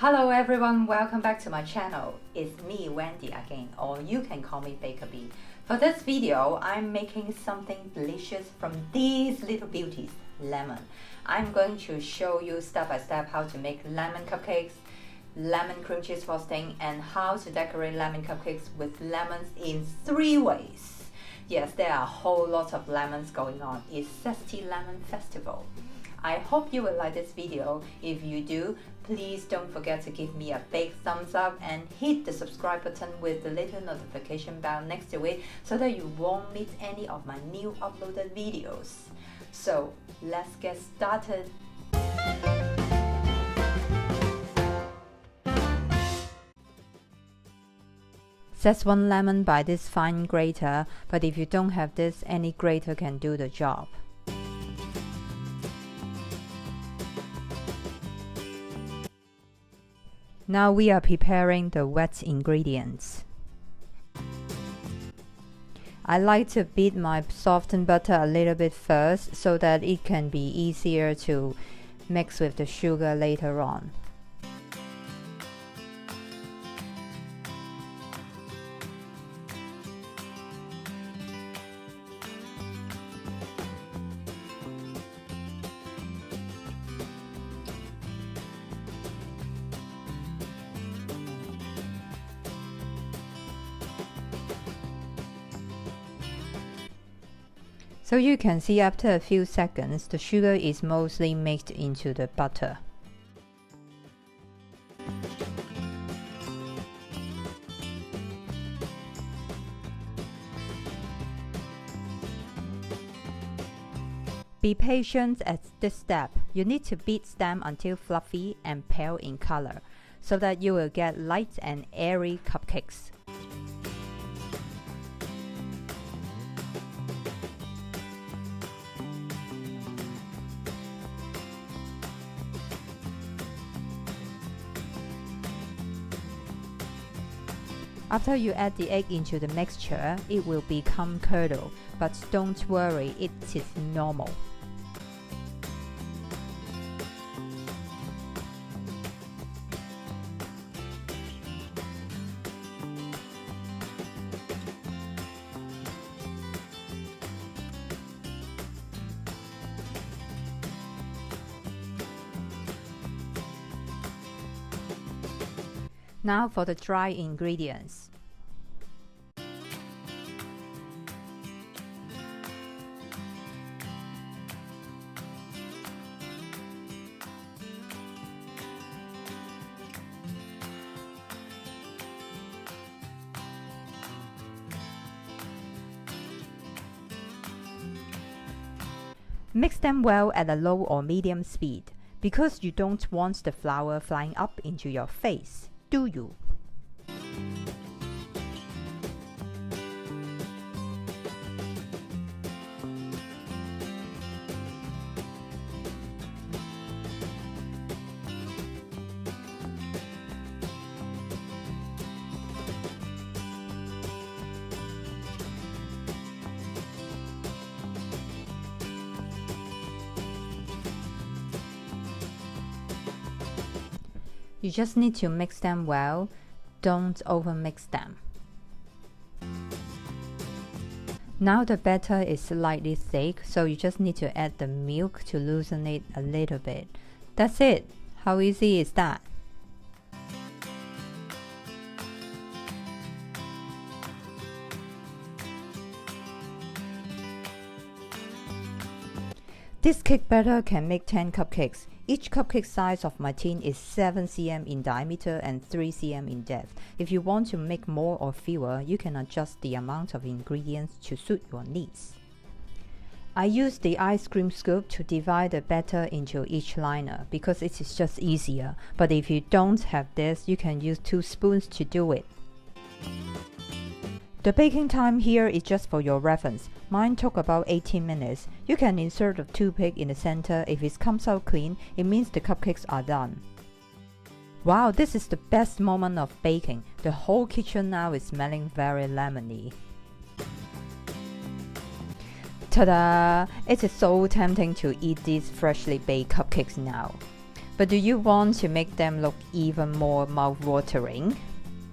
Hello everyone, welcome back to my channel. It's me, Wendy again, or you can call me Bakabee. For this video, I'm making something delicious from these little beauties, lemon. I'm going to show you step by step how to make lemon cupcakes, lemon cream cheese frosting, and how to decorate lemon cupcakes with lemons in 3 ways. Yes, there are a whole lot of lemons going on. It's Zesty Lemon Festival. I hope you will like this video. If you do, please don't forget to give me a big thumbs up and hit the subscribe button with the little notification bell next to it so that you won't miss any of my new uploaded videos. So let's get started. Zest 1 lemon by this fine grater, but if you don't have this, any grater can do the job. Now we are preparing the wet ingredients. I like to beat my softened butter a little bit first so that it can be easier to mix with the sugar later on. So you can see after a few seconds, the sugar is mostly mixed into the butter. Be patient at this step. You need to beat them until fluffy and pale in color, so that you will get light and airy cupcakes. After you add the egg into the mixture, it will become curdle, but don't worry, it is normal. Now for the dry ingredients. Mix them well at a low or medium speed, because you don't want the flour flying up into your face, do you? You just need to mix them well, don't overmix them. Now the batter is slightly thick, so you just need to add the milk to loosen it a little bit. That's it! How easy is that? This cake batter can make 10 cupcakes. Each cupcake size of my tin is 7 cm in diameter and 3 cm in depth. If you want to make more or fewer, you can adjust the amount of ingredients to suit your needs. I use the ice cream scoop to divide the batter into each liner because it is just easier. But if you don't have this, you can use 2 spoons to do it. The baking time here is just for your reference. Mine took about 18 minutes. You can insert a toothpick in the center. If it comes out clean, it means the cupcakes are done. Wow, this is the best moment of baking. The whole kitchen now is smelling very lemony. Ta-da! It is so tempting to eat these freshly baked cupcakes now. But do you want to make them look even more mouth-watering?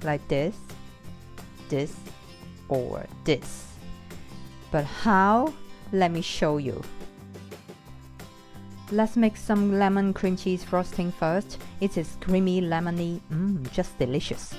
Like this, or this. But how? Let me show you. Let's make some lemon cream cheese frosting first. It is creamy, lemony, just delicious.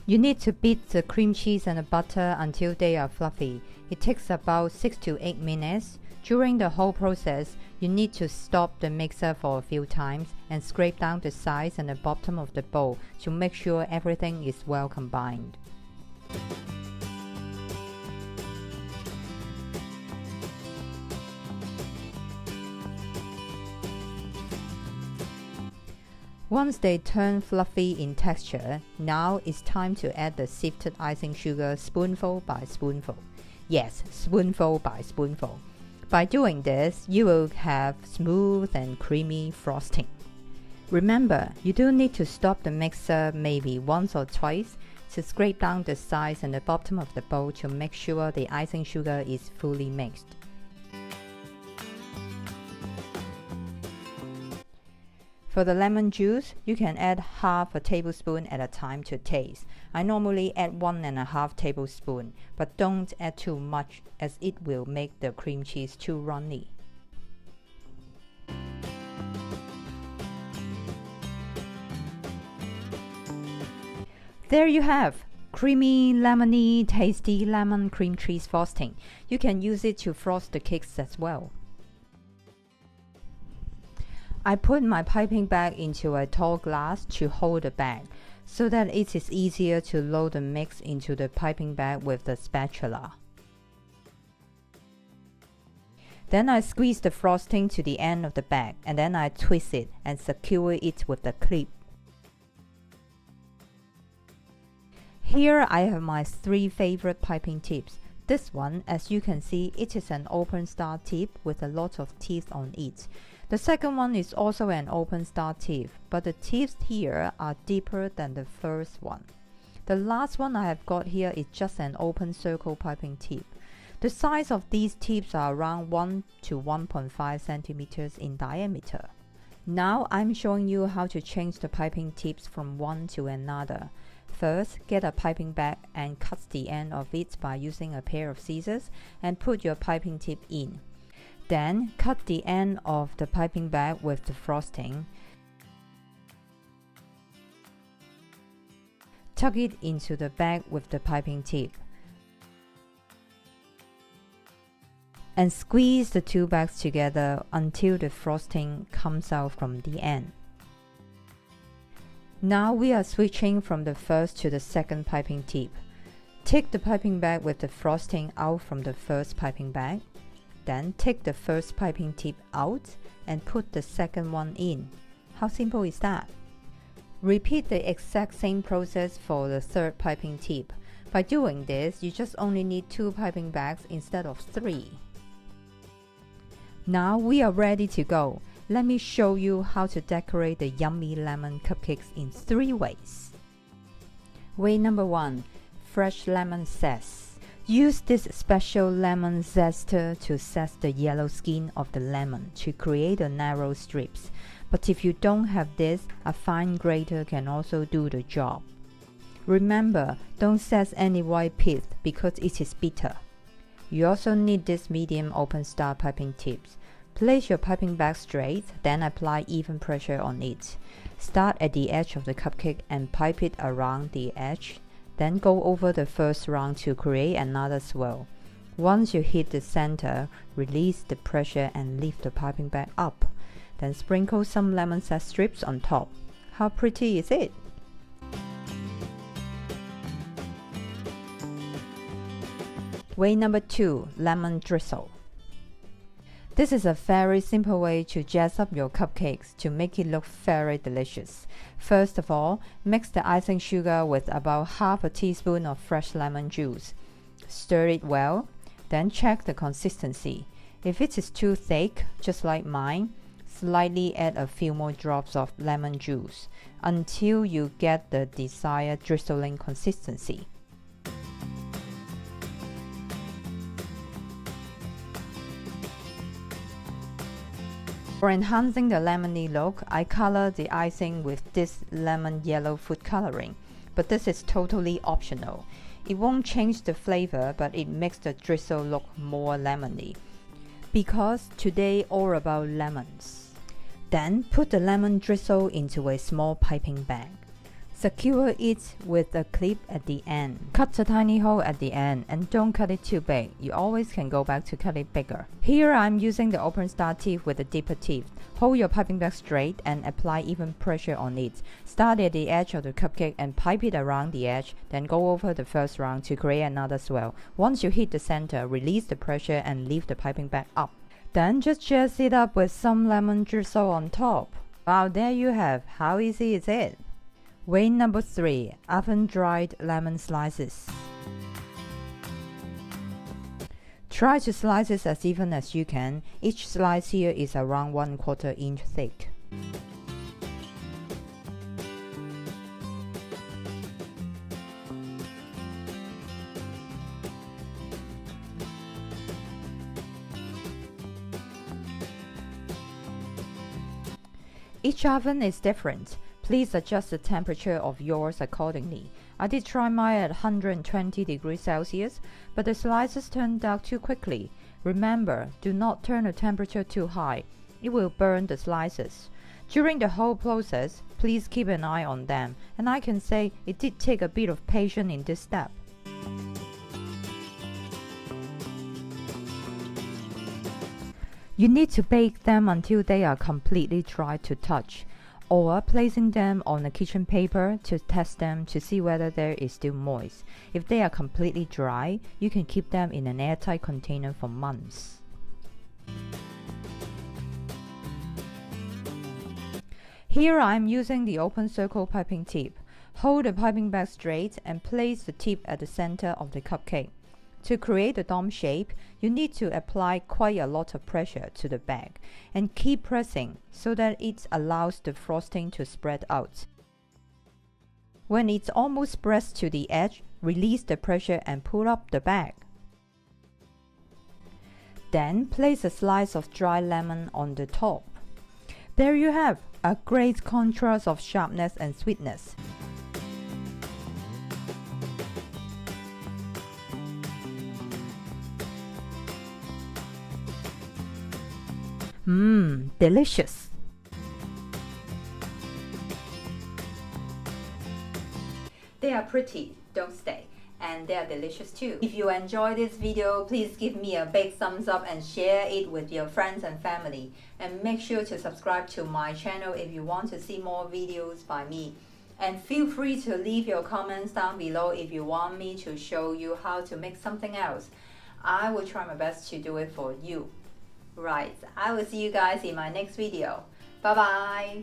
You need to beat the cream cheese and the butter until they are fluffy. It takes about 6 to 8 minutes. During the whole process, you need to stop the mixer for a few times and scrape down the sides and the bottom of the bowl to make sure everything is well combined. Once they turn fluffy in texture, now it's time to add the sifted icing sugar spoonful by spoonful. Yes, spoonful by spoonful. By doing this, you will have smooth and creamy frosting. Remember, you do need to stop the mixer maybe once or twice to scrape down the sides and the bottom of the bowl to make sure the icing sugar is fully mixed. For the lemon juice, you can add half a tablespoon at a time to taste. I normally add 1.5 tablespoons, but don't add too much as it will make the cream cheese too runny. There you have creamy, lemony, tasty lemon cream cheese frosting. You can use it to frost the cakes as well. I put my piping bag into a tall glass to hold the bag, so that it is easier to load the mix into the piping bag with the spatula. Then I squeeze the frosting to the end of the bag, and then I twist it and secure it with the clip. Here I have my 3 favorite piping tips. This one, as you can see, it is an open star tip with a lot of teeth on it. The second one is also an open star tip, but the tips here are deeper than the first one. The last one I have got here is just an open circle piping tip. The size of these tips are around 1 to 1.5 centimeters in diameter. Now I'm showing you how to change the piping tips from one to another. First, get a piping bag and cut the end of it by using a pair of scissors and put your piping tip in. Then, cut the end of the piping bag with the frosting. Tuck it into the bag with the piping tip. And squeeze the 2 bags together until the frosting comes out from the end. Now we are switching from the first to the second piping tip. Take the piping bag with the frosting out from the first piping bag. Then take the first piping tip out and put the second one in. How simple is that? Repeat the exact same process for the third piping tip. By doing this, you just only need 2 piping bags instead of 3. Now we are ready to go. Let me show you how to decorate the yummy lemon cupcakes in 3 ways. Way number 1. Fresh lemon zest. Use this special lemon zester to zest the yellow skin of the lemon to create the narrow strips. But if you don't have this, a fine grater can also do the job. Remember, don't zest any white pith because it is bitter. You also need this medium open star piping tips. Place your piping bag straight, then apply even pressure on it. Start at the edge of the cupcake and pipe it around the edge. Then go over the first round to create another swirl. Once you hit the center, release the pressure and lift the piping bag up. Then sprinkle some lemon zest strips on top. How pretty is it? Way number 2. Lemon drizzle. This is a very simple way to jazz up your cupcakes to make it look very delicious. First of all, mix the icing sugar with about half a teaspoon of fresh lemon juice. Stir it well, then check the consistency. If it is too thick, just like mine, slightly add a few more drops of lemon juice until you get the desired drizzling consistency. For enhancing the lemony look, I color the icing with this lemon yellow food coloring, but this is totally optional. It won't change the flavor, but it makes the drizzle look more lemony, because today all about lemons. Then put the lemon drizzle into a small piping bag. Secure it with a clip at the end. Cut a tiny hole at the end and don't cut it too big. You always can go back to cut it bigger. Here I'm using the open star tip with a deeper tip. Hold your piping bag straight and apply even pressure on it. Start at the edge of the cupcake and pipe it around the edge, then go over the first round to create another swell. Once you hit the center, release the pressure and lift the piping bag up. Then just jazz it up with some lemon drizzle on top. Wow, there you have. How easy is it? Way number 3, oven-dried lemon slices. Try to slice it as even as you can. Each slice here is around 1/4 inch thick. Each oven is different. Please adjust the temperature of yours accordingly. I did try mine at 120 degrees Celsius, but the slices turned out too quickly. Remember, do not turn the temperature too high. It will burn the slices. During the whole process, please keep an eye on them, and I can say it did take a bit of patience in this step. You need to bake them until they are completely dry to touch, or placing them on a kitchen paper to test them to see whether there is still moist. If they are completely dry, you can keep them in an airtight container for months. Here I am using the open circle piping tip. Hold the piping bag straight and place the tip at the center of the cupcake. To create the dome shape, you need to apply quite a lot of pressure to the bag and keep pressing so that it allows the frosting to spread out. When it's almost pressed to the edge, release the pressure and pull up the bag. Then place a slice of dry lemon on the top. There you have a great contrast of sharpness and sweetness. Delicious! They are pretty, don't they? And they are delicious too. If you enjoyed this video, please give me a big thumbs up and share it with your friends and family. And make sure to subscribe to my channel if you want to see more videos by me. And feel free to leave your comments down below if you want me to show you how to make something else. I will try my best to do it for you. Right, I will see you guys in my next video. Bye bye!